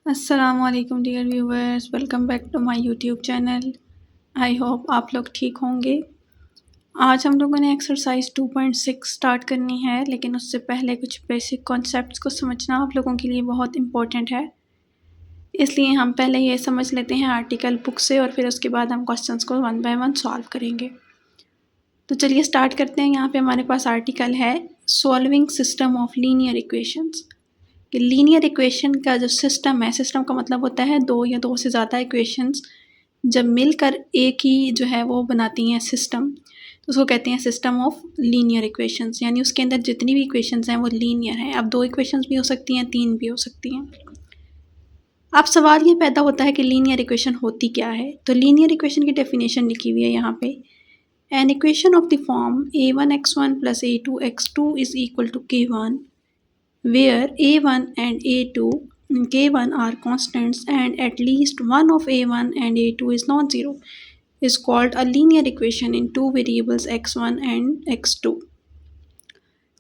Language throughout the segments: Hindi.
अस्सलामुअलैकुम dear viewers, welcome back to my YouTube channel. I hope आप लोग ठीक होंगे। आज हम लोगों ने एक्सरसाइज 2.6 स्टार्ट करनी है, लेकिन उससे पहले कुछ बेसिक कॉन्सेप्ट्स को समझना आप लोगों के लिए बहुत इम्पोर्टेंट है। इसलिए हम पहले ये समझ लेते हैं आर्टिकल बुक से और फिर उसके बाद हम क्वेश्चंस को वन बाय वन सॉल्व करेंगे। तो चलिए स्टार्ट करते हैं। यहाँ पे हमारे पास आर्टिकल है solving system of linear equations. कि लीनियर इक्वेशन का जो सिस्टम है, सिस्टम का मतलब होता है दो या दो से ज़्यादा इक्वेशंस जब मिलकर एक ही जो है वो बनाती हैं सिस्टम, तो उसको कहते हैं सिस्टम ऑफ लीनियर इक्वेशंस। यानी उसके अंदर जितनी भी इक्वेशंस हैं वो लीनियर हैं। अब दो इक्वेशंस भी हो सकती हैं, तीन भी हो सकती हैं। अब सवाल ये पैदा होता है कि लीनियर इक्वेशन होती क्या है। तो लीनियर इक्वेशन की डेफिनेशन लिखी हुई है यहाँ पे। An equation of the form a1x1 plus a2x2 is equal to k1 where a1 and a2 k1 are constants and at least one of a1 and a2 is non-zero is called a linear equation in two variables x1 and x2।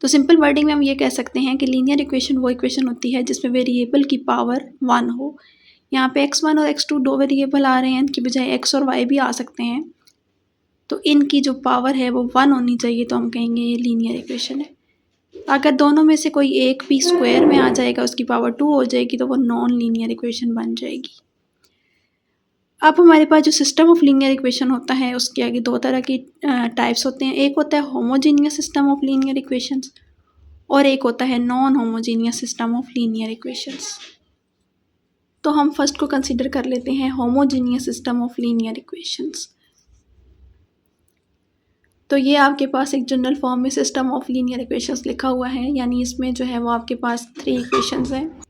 तो सिंपल वर्डिंग में हम ये कह सकते हैं कि लीनियर इक्वेशन वो इक्वेशन होती है जिसमें वेरिएबल की पावर 1 हो। यहाँ पे x1 और x2 दो वेरिएबल आ रहे हैं, इनकी बजाय x और y भी आ सकते हैं। तो इनकी जो पावर है वो 1 होनी चाहिए, तो हम कहेंगे ये लीनियर इक्वेशन है। अगर दोनों में से कोई एक भी स्क्वायर में आ जाएगा, उसकी पावर 2 हो जाएगी, तो वो नॉन लीनियर इक्वेशन बन जाएगी। अब हमारे पास जो सिस्टम ऑफ लीनियर इक्वेशन होता है उसके आगे दो तरह की टाइप्स होते हैं। एक होता है homogeneous system of linear equations और एक होता है non homogeneous system of linear equations. तो हम फर्स्ट को कंसीडर कर लेते हैं homogeneous system of linear equations. तो ये आपके पास एक जनरल फॉर्म में सिस्टम ऑफ लीनियर इक्वेशंस लिखा हुआ है, यानी इसमें जो है वो आपके पास 3 इक्वेशंस हैं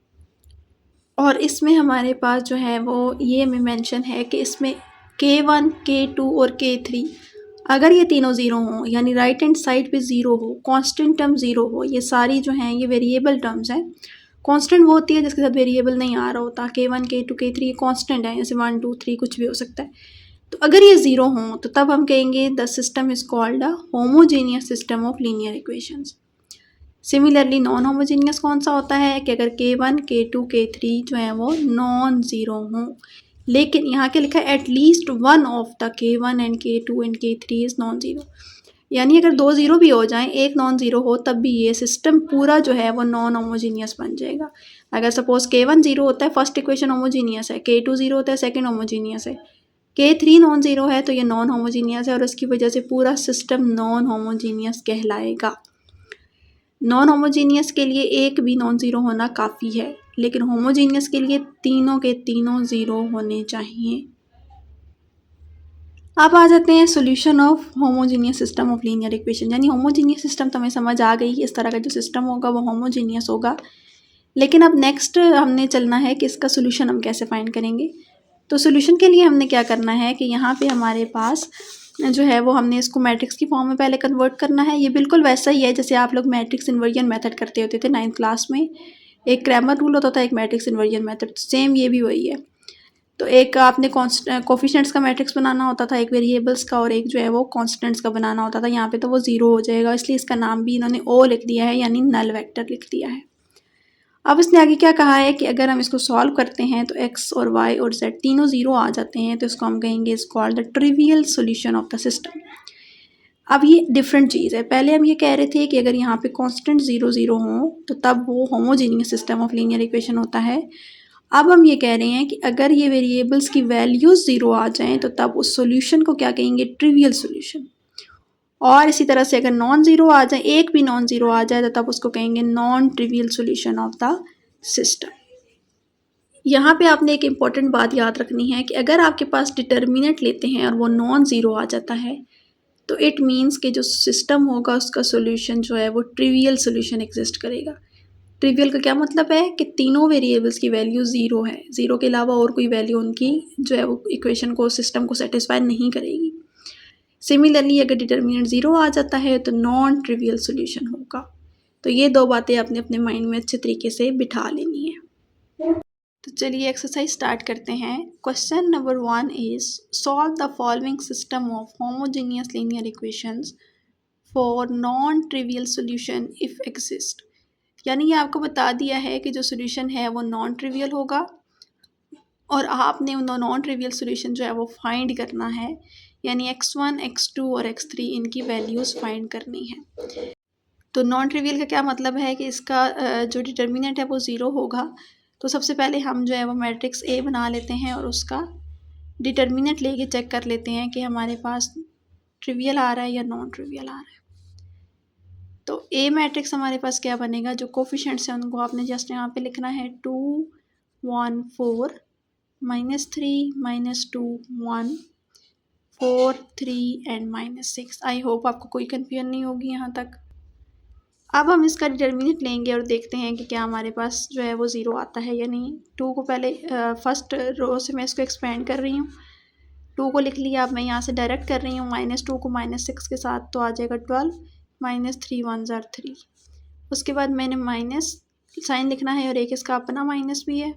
और इसमें हमारे पास जो है वो ये में मेंशन है कि इसमें k1, k2 और k3 अगर ये तीनों ज़ीरो हों, यानी राइट हैंड साइड पे ज़ीरो हो, कांस्टेंट टर्म ज़ीरो हो, ये सारी जो हैं ये वेरिएबल टर्म्स हैं। कांस्टेंट वो होती है जिसके साथ वेरिएबल नहीं आ रहा होता। k1, k2, k3 ये कांस्टेंट है, जैसे 1, 2, 3 कुछ भी हो सकता है। तो अगर ये ज़ीरो हों तो तब हम कहेंगे the system is called a homogeneous system of linear equations. Similarly non homogeneous कौन सा होता है कि अगर k1, k2, k3 जो है वो नॉन ज़ीरो हों, लेकिन यहाँ के लिखा है at least one of the k1 and k2 and k3 is non zero. यानी अगर दो ज़ीरो भी हो जाएं, एक नॉन ज़ीरो हो, तब भी ये सिस्टम पूरा जो है वो नॉन होमोजीनियस बन जाएगा। अगर सपोज k1 ज़ीरो होता है, फर्स्ट इक्वेशन होमोजीनियस है, k2 ज़ीरो होता है, सेकेंड होमोजीनियस है, k3 नॉन ज़ीरो है तो ये नॉन होमोजीनियस है और उसकी वजह से पूरा सिस्टम नॉन होमोजीनियस कहलाएगा। नॉन होमोजीनियस के लिए एक भी नॉन ज़ीरो होना काफ़ी है, लेकिन होमोजीनियस के लिए तीनों के तीनों ज़ीरो होने चाहिए। अब आ जाते हैं solution of homogeneous system of linear equation. यानी होमोजीनियस सिस्टम तो हमें समझ आ गई, इस तरह का जो सिस्टम होगा वो होमोजीनियस होगा। लेकिन अब नेक्स्ट हमने चलना है कि इसका सोल्यूशन हम कैसे फाइंड करेंगे। तो सोल्यूशन के लिए हमने क्या करना है कि यहाँ पे हमारे पास जो है वो हमने इसको मैट्रिक्स की फॉर्म में पहले कन्वर्ट करना है। ये बिल्कुल वैसा ही है जैसे आप लोग मैट्रिक्स इन्वर्जन मेथड करते होते थे 9th क्लास में। एक क्रैमर रूल होता था, एक मैट्रिक्स इन्वर्जन मेथड, सेम ये भी वही है। तो एक आपने कोफिशिएंट्स का मैट्रिक्स बनाना होता था, एक वेरिएबल्स का, और एक जो है वो कॉन्स्टेंट्स का बनाना होता था। यहाँ पे तो वो ज़ीरो हो जाएगा, इसलिए इसका नाम भी इन्होंने ओ लिख दिया है, यानी नल वेक्टर लिख दिया है। अब इसने आगे क्या कहा है कि अगर हम इसको सॉल्व करते हैं तो x और y और z तीनों ज़ीरो आ जाते हैं, तो इसको हम कहेंगे is called the trivial solution of the system. अब ये डिफरेंट चीज़ है। पहले हम ये कह रहे थे कि अगर यहाँ पे कांस्टेंट ज़ीरो ज़ीरो हो तो तब वो homogeneous system of linear equation होता है। अब हम ये कह रहे हैं कि अगर ये वेरिएबल्स की वैल्यूज़ ज़ीरो आ जाएँ तो तब उस सॉल्यूशन को क्या कहेंगे, ट्रिवियल सॉल्यूशन। और इसी तरह से अगर नॉन ज़ीरो आ जाए, एक भी नॉन ज़ीरो आ जाए, तो तब उसको कहेंगे non trivial solution of the system. यहाँ पे आपने एक इम्पॉर्टेंट बात याद रखनी है कि अगर आपके पास डिटर्मिनेंट लेते हैं और वो नॉन ज़ीरो आ जाता है, तो इट मीन्स कि जो सिस्टम होगा उसका सॉल्यूशन जो है वो ट्रिवियल सॉल्यूशन एग्जिस्ट करेगा। ट्रिवियल का क्या मतलब है कि तीनों वेरिएबल्स की वैल्यू ज़ीरो है, ज़ीरो के अलावा और कोई वैल्यू उनकी जो है वो इक्वेशन को, सिस्टम को सेटिस्फाई नहीं करेगी। सिमिलरली अगर डिटर्मिनेंट ज़ीरो आ जाता है तो नॉन ट्रिवियल सॉल्यूशन होगा। तो ये दो बातें आपने अपने माइंड में अच्छे तरीके से बिठा लेनी है। तो चलिए एक्सरसाइज स्टार्ट करते हैं। Question number 1 is solve the following system of homogeneous linear equations for non trivial solution if exist. यानी ये आपको बता दिया है कि जो सॉल्यूशन है वो नॉन ट्रिवियल होगा और आपने उन नॉन ट्रिवियल सोल्यूशन जो है वो फाइंड करना है, यानी x1, x2 और x3 इनकी वैल्यूज़ फाइंड करनी है। तो नॉन ट्रिवियल का क्या मतलब है कि इसका जो डिटर्मिनेंट है वो ज़ीरो होगा। तो सबसे पहले हम जो है वो मैट्रिक्स ए बना लेते हैं और उसका डिटर्मिनेंट लेके चेक कर लेते हैं कि हमारे पास ट्रिवियल आ रहा है या नॉन ट्रिवियल आ रहा है। तो ए मैट्रिक्स हमारे पास क्या बनेगा, जो कोफिशिएंट्स हैं उनको आपने जस्ट यहाँ पे लिखना है 2 1 4 -3 -2 1 4 3 एंड -6। आई होप आपको कोई कन्फ्यूजन नहीं होगी यहाँ तक। अब हम इसका डिटर्मिनेंट लेंगे और देखते हैं कि क्या हमारे पास जो है वो ज़ीरो आता है या नहीं। टू को पहले फर्स्ट रो से मैं इसको एक्सपेंड कर रही हूँ, टू को लिख लिया। अब मैं यहाँ से डायरेक्ट कर रही हूँ -2 को -6 के साथ, तो आ जाएगा 12 -3 1 ज़ार 3। उसके बाद मैंने माइनस साइन लिखना है और एक इसका अपना माइनस भी है।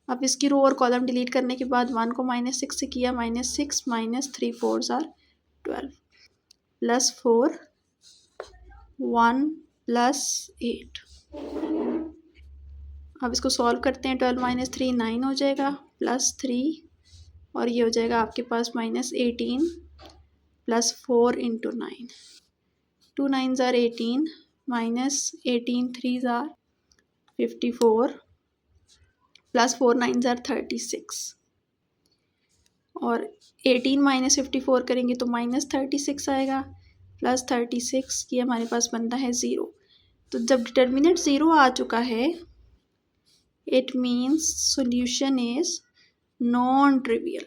अब इसकी रो और कॉलम डिलीट करने के बाद 1 को -6 से किया, -6 -3 4 ज़ार 12 +4 1 +8। अब इसको सॉल्व करते हैं। 12 - 3 9 हो जाएगा, +3 और ये हो जाएगा आपके पास -18 +4 × 9। 2 9 ज़ार 18 -18 3 ज़ार 54 +4 9 ज़ार 36 और 18 - 54 करेंगे तो -36 आएगा, +36 ये हमारे पास बनता है ज़ीरो। तो जब डिटर्मिनेंट ज़ीरो आ चुका है, it means solution is non-trivial।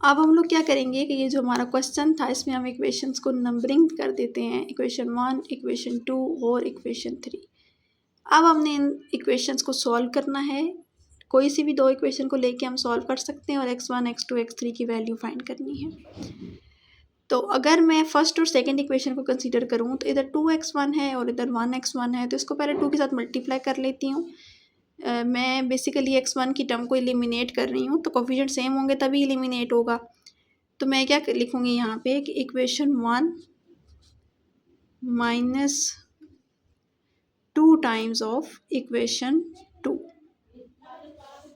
अब हम लोग क्या करेंगे कि ये जो हमारा क्वेश्चन था इसमें हम इक्वेशंस को नंबरिंग कर देते हैं, इक्वेशन 1, इक्वेशन 2 और इक्वेशन 3। अब हमने इन इक्वेशंस को सॉल्व करना है। कोई सी भी दो इक्वेशन को लेके हम सॉल्व कर सकते हैं और x1, x2, x3 की वैल्यू फाइंड करनी है। तो अगर मैं फर्स्ट और सेकंड इक्वेशन को कंसीडर करूँ तो इधर 2x1 है और इधर 1x1 है, तो इसको पहले 2 के साथ मल्टीप्लाई कर लेती हूँ। मैं बेसिकली x1 की टर्म को एलिमिनेट कर रही हूँ, तो कोफिशिएंट सेम होंगे तभी एलिमिनेट होगा। तो मैं क्या लिखूँगी यहाँ पे कि इक्वेशन 1 -2 टाइम्स ऑफ इक्वेशन 2।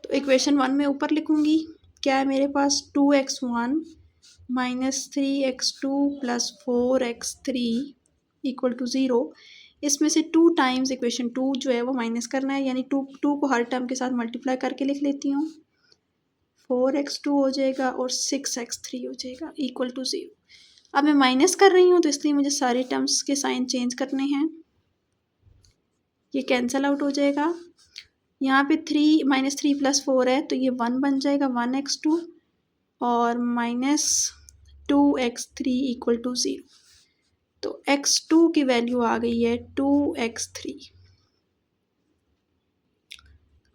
तो इक्वेशन 1 में ऊपर लिखूँगी, क्या है मेरे पास 2x1 -3x2 +4x3 = 0। इसमें से 2 टाइम्स इक्वेशन 2 जो है वो माइनस करना है, यानी 2 को हर टर्म के साथ मल्टीप्लाई करके लिख लेती हूँ। 4x2 हो जाएगा और 6x3 हो जाएगा = 0। अब मैं माइनस कर रही हूँ तो इसलिए मुझे सारे टर्म्स के साइन चेंज करने हैं। ये कैंसिल आउट हो जाएगा। यहाँ पे -3 + 4 है तो ये 1 बन जाएगा 1x2 और -2x3 = 0। तो x2 की वैल्यू आ गई है 2x3।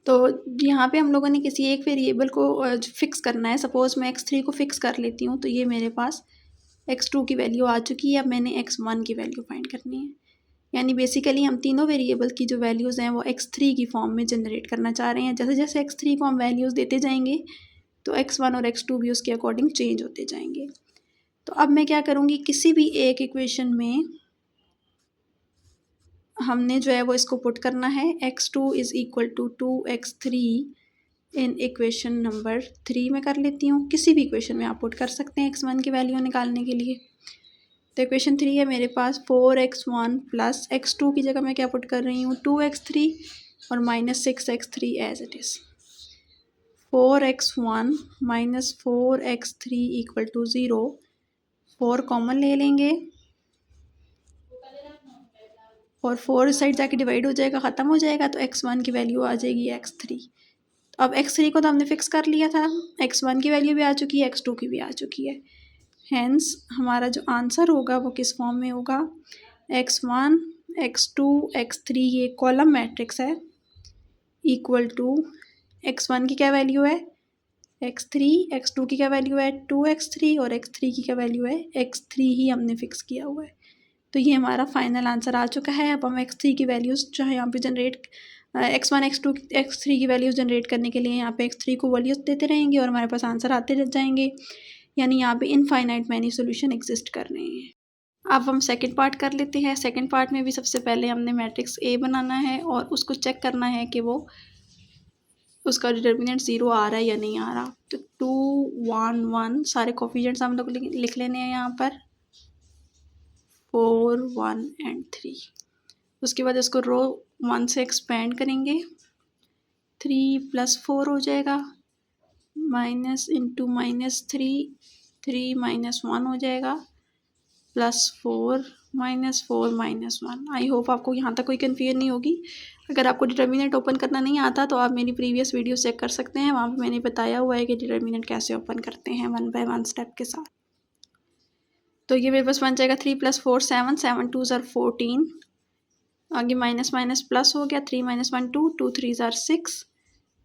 तो यहाँ पे हम लोगों ने किसी एक वेरिएबल को फिक्स करना है। सपोज़ मैं x3 को फिक्स कर लेती हूँ, तो ये मेरे पास x2 की वैल्यू आ चुकी है। अब मैंने x1 की वैल्यू फाइंड करनी है, यानी बेसिकली हम तीनों वेरिएबल की जो वैल्यूज़ हैं वो x3 की फॉर्म में जनरेट करना चाह रहे हैं। जैसे जैसे x3 को हम वैल्यूज़ देते जाएंगे तो x1 और x2 भी उसके अकॉर्डिंग चेंज होते जाएंगे। तो अब मैं क्या करूँगी, किसी भी एक इक्वेशन में हमने जो है वो इसको पुट करना है। x2 = 2x3 in equation number 3 में कर लेती हूँ। किसी भी इक्वेशन में आप पुट कर सकते हैं x1 की वैल्यू निकालने के लिए। तो इक्वेशन 3 है मेरे पास 4x1 + x2 की जगह मैं क्या पुट कर रही हूँ 2x3 और -6x3 as it is. 4x1 - 4x3 = 0। 4 common ले लेंगे और 4 इस साइड जाके डिवाइड हो जाएगा, ख़त्म हो जाएगा, तो x1 की वैल्यू आ जाएगी x3। तो अब x3 को तो हमने फिक्स कर लिया था, x1 की वैल्यू भी आ चुकी है, x2 की भी आ चुकी है। हैंस हमारा जो आंसर होगा वो किस फॉर्म में होगा, x1 x2 x3 ये कॉलम मैट्रिक्स है = x1 की क्या वैल्यू है x3, x2 की क्या वैल्यू है 2x3 और x3 की क्या वैल्यू है x3 ही हमने फिक्स किया हुआ है। तो ये हमारा फाइनल आंसर आ चुका है। अब हम x3 की वैल्यूज़ जो है यहाँ पे जनरेट x1 x2 x3 की वैल्यूज़ जनरेट करने के लिए यहाँ पे x3 को वैल्यूज़ देते रहेंगे और हमारे पास आंसर आते रह जाएंगे, यानी यहाँ पे इनफाइनाइट मैनी सोल्यूशन एग्जिस्ट कर रहे हैं। अब हम सेकंड पार्ट कर लेते हैं। सेकंड पार्ट में भी सबसे पहले हमने मैट्रिक्स ए बनाना है और उसको चेक करना है कि वो उसका डिटर्मिनेंट 0 आ रहा है या नहीं आ रहा। तो 2 1 1 सारे कोफिशिएंट्स हम लोग लिख लेने हैं यहाँ पर, 4 1 एंड 3। उसके बाद इसको रो 1 से एक्सपेंड करेंगे, 3 + 4 हो जाएगा, माइनस इंटू -3, 3 - 1 हो जाएगा, +4 -4 -1। आई होप आपको यहाँ तक कोई कन्फ्यूजन नहीं होगी। अगर आपको डिटर्मिनेंट ओपन करना नहीं आता तो आप मेरी प्रीवियस वीडियो चेक कर सकते हैं, वहाँ पे मैंने बताया हुआ है कि डिटर्मिनेंट कैसे ओपन करते हैं 1 बाय 1 स्टेप के साथ। तो ये मेरे पास बन जाएगा 3 + 4 7, 7 2 ज़ार 14, आगे माइनस माइनस प्लस हो गया, 3 - 1 2, 2 3 ज़ार 6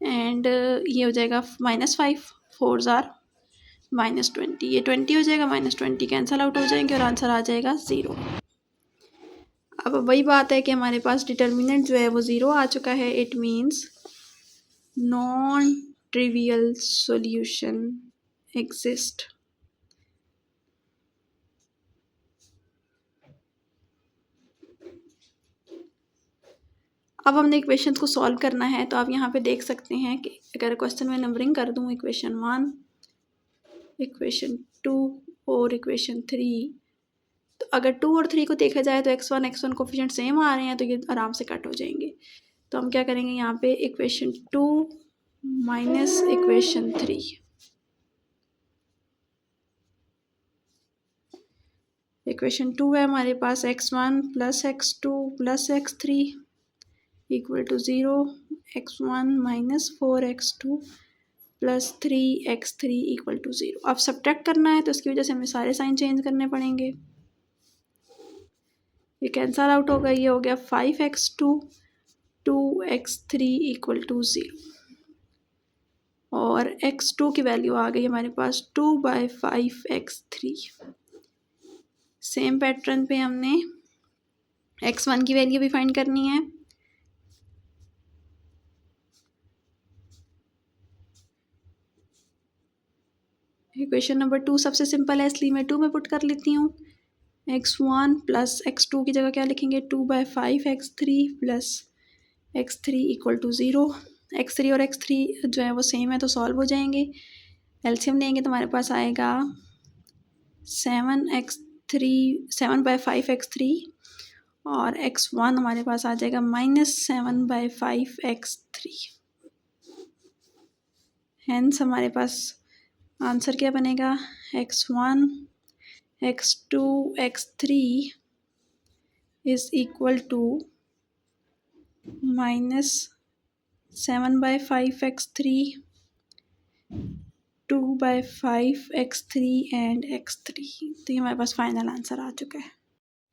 एंड ये हो जाएगा -5, 4 ज़ार -20, ये 20 हो जाएगा, -20 कैंसल आउट हो जाएंगे और आंसर आ जाएगा 0। अब वही बात है कि हमारे पास डिटर्मिनेंट जो है वो 0 आ चुका है। It means non trivial solution exist. अब हमने इक्वेशन को सॉल्व करना है, तो आप यहाँ पे देख सकते हैं कि अगर क्वेश्चन में नंबरिंग कर दूँ, इक्वेशन 1, इक्वेशन 2 और इक्वेशन 3, तो अगर 2 और 3 को देखा जाए तो x1 कोफिशिएंट सेम आ रहे हैं, तो ये आराम से कट हो जाएंगे। तो हम क्या करेंगे यहाँ पे, इक्वेशन 2 माइनस इक्वेशन 3, इक्वेशन 2 है हमारे पास x1 + x2 + x3 = 0, x1 - 4x2 + 3x3 = 0। अब सब्ट्रैक्ट करना है तो इसकी वजह से हमें सारे साइन चेंज करने पड़ेंगे। ये कैंसल आउट हो गया, ये हो गया 5x2 2x3 = 0 और x2 की वैल्यू आ गई हमारे पास 2/5x3। सेम पैटर्न पे हमने x1 की वैल्यू भी फाइंड करनी है। इक्वेशन नंबर 2 सबसे सिंपल है, इसलिए मैं 2 में पुट कर लेती हूँ। x1 + x2 की जगह क्या लिखेंगे, 2/5x3 + x3 = 0। x3 और x3 जो है वो सेम है तो सॉल्व हो जाएंगे। एलसीएम लेंगे तो हमारे पास आएगा 7/5x3 और x1 हमारे पास आ जाएगा -7/5x3। हेंस हमारे पास आंसर क्या बनेगा, x1 x2 x3 = -7/5x3, 2/5x3 and x3। तो ये हमारे पास फाइनल आंसर आ चुका है।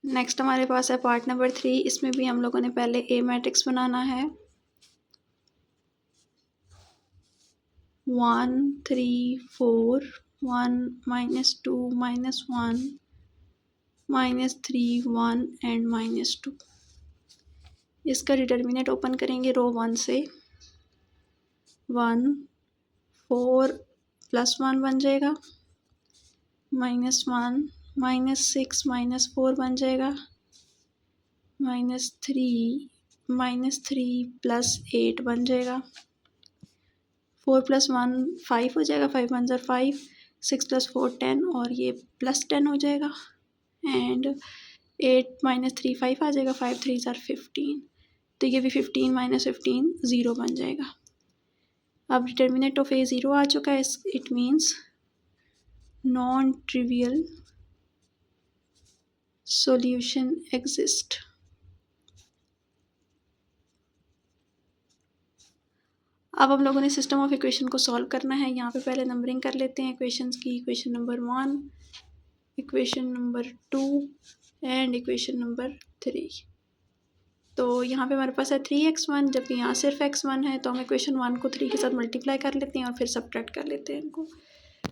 नेक्स्ट हमारे पास है पार्ट नंबर 3। इसमें भी हम लोगों ने पहले ए मैट्रिक्स बनाना है, 1 3 4 1 -2 -1 -3 1 एंड -2। इसका डिटर्मिनेंट ओपन करेंगे रो 1 से, 1 4 + 1 बन जाएगा, -1 -6 -4 बन जाएगा, -3 + 8 बन जाएगा, 4 + 1 5 हो जाएगा, 5 1 ज़ार 5, 6 + 4 10 और ये +10 हो जाएगा एंड 8 - 3 5 आ जाएगा, 5 3 ज़ार 15। तो ये भी 15 - 15 0 बन जाएगा। अब डिटर्मिनेंट ऑफ ए 0 आ चुका है, it means non trivial solution exist. अब हम लोगों ने सिस्टम ऑफ इक्वेशन को सॉल्व करना है। यहाँ पे पहले नंबरिंग कर लेते हैं इक्वेशंस की, equation number 1, equation number 2 and equation number 3। तो यहाँ पे हमारे पास है 3x1, जबकि यहाँ सिर्फ x1 है, तो हम इक्वेशन 1 को 3 के साथ मल्टीप्लाई कर लेते हैं और फिर सब्ट्रैक्ट कर लेते हैं इनको।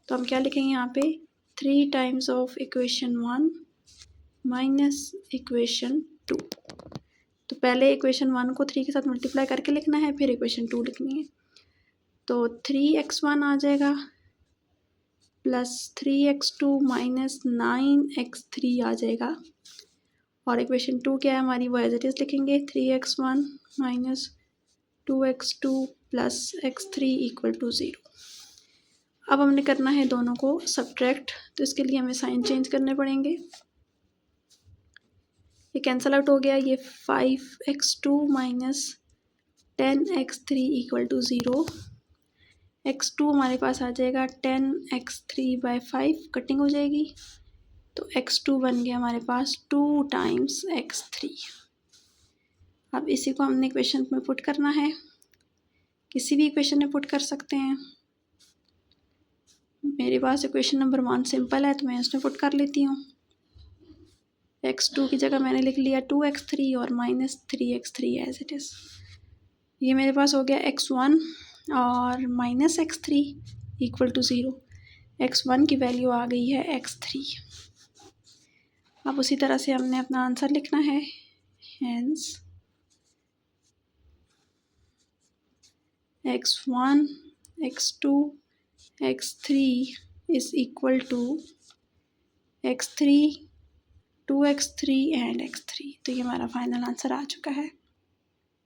तो हम क्या लिखेंगे यहाँ पे, 3 times of equation 1 minus equation 2। तो पहले इक्वेशन 1 को 3 के साथ मल्टीप्लाई करके लिखना है, फिर इक्वेशन 2 लिखनी है। तो 3x1 आ जाएगा प्लस 3x2 माइनस 9x3 आ जाएगा। और इक्वेशन 2 क्या है हमारी, वो एज इट इज़ लिखेंगे 3x1 minus 2x2 plus x3 equal to 0। अब हमने करना है दोनों को सब्ट्रैक्ट, तो इसके लिए हमें साइन चेंज करने पड़ेंगे। ये कैंसल आउट हो गया, ये 5x2 minus 10x3 equal to 0। x2 हमारे पास आ जाएगा 10x3/5, कटिंग हो जाएगी, तो x2 बन गया हमारे पास 2 टाइम्स x3। अब इसी को हमने इक्वेशन में पुट करना है, किसी भी इक्वेशन में पुट कर सकते हैं। मेरे पास इक्वेशन नंबर 1 सिंपल है तो मैं इसमें पुट कर लेती हूँ। x2 की जगह मैंने लिख लिया 2x3 और minus 3x3 as it is. ये मेरे पास हो गया x1 और minus x3 equal to 0। x1 की वैल्यू आ गई है x3। अब उसी तरह से हमने अपना आंसर लिखना है, hence x1 x2 x3 is equal to x3 2x3 and x3। तो ये हमारा फाइनल आंसर आ चुका है।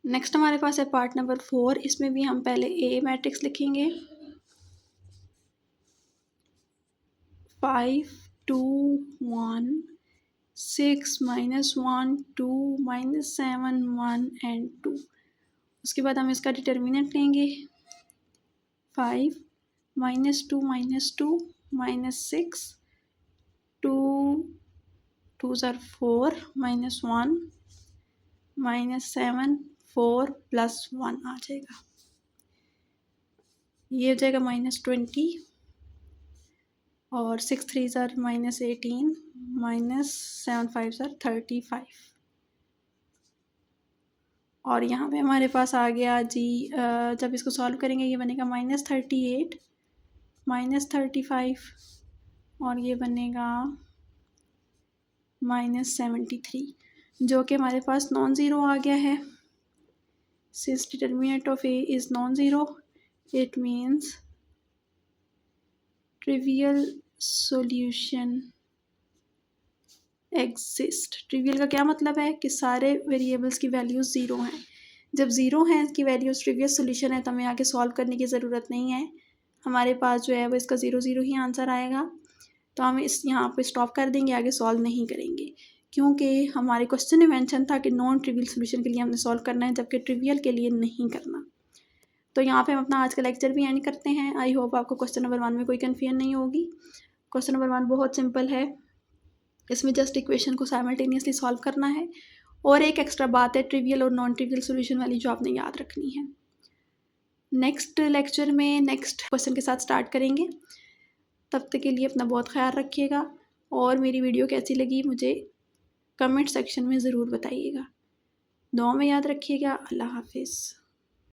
नेक्स्ट हमारे पास है पार्ट नंबर 4। इसमें भी हम पहले ए मैट्रिक्स लिखेंगे, 5 2 1 6 माइनस 1 2 माइनस 7 1 एंड 2। उसके बाद हम इसका डिटर्मिनेंट लेंगे, 5 माइनस 2 माइनस 6 2 2 ज़र 4 माइनस 1 माइनस 7 4 प्लस 1 आ जाएगा। ये हो जाएगा -20 और 6 3 ज़र -18 माइनस 7 5 ज़र 35। और यहाँ पे हमारे पास आ गया जी, जब इसको सॉल्व करेंगे ये बनेगा -38 -35 और ये बनेगा -73, जो कि हमारे पास नॉन ज़ीरो आ गया है। Since determinant of A is non zero, it means trivial solution exist. Trivial का क्या मतलब है कि सारे वेरिएबल्स की वैल्यूज़ ज़ीरो हैं। जब ज़ीरो हैं इसकी वैल्यूज़, ट्रिवियल सॉल्यूशन है, तो हमें आगे सॉल्व करने की ज़रूरत नहीं है। हमारे पास जो है वो इसका 0 0 ही आंसर आएगा, तो हम इस यहाँ पे स्टॉप कर देंगे, आगे सॉल्व नहीं करेंगे, क्योंकि हमारे क्वेश्चन में मेंशन था कि नॉन ट्रिवियल सॉल्यूशन के लिए हमने सॉल्व करना है, जबकि ट्रिवियल के लिए नहीं करना। तो यहाँ पे हम अपना आज का लेक्चर भी एंड करते हैं। आई होप आपको क्वेश्चन नंबर 1 में कोई कन्फ्यूजन नहीं होगी। क्वेश्चन नंबर 1 बहुत सिंपल है, इसमें जस्ट इक्वेशन को साइमल्टेनियसली सॉल्व करना है। और एक एक्स्ट्रा बात है ट्रिवियल और नॉन ट्रिवियल सॉल्यूशन वाली, जो आपने याद रखनी है। नेक्स्ट लेक्चर में नेक्स्ट क्वेश्चन के साथ स्टार्ट करेंगे। तब तक के लिए अपना बहुत ख्याल रखिएगा, और मेरी वीडियो कैसी लगी मुझे कमेंट सेक्शन में ज़रूर बताइएगा। दुआ में याद रखिएगा। अल्लाह हाफिज़।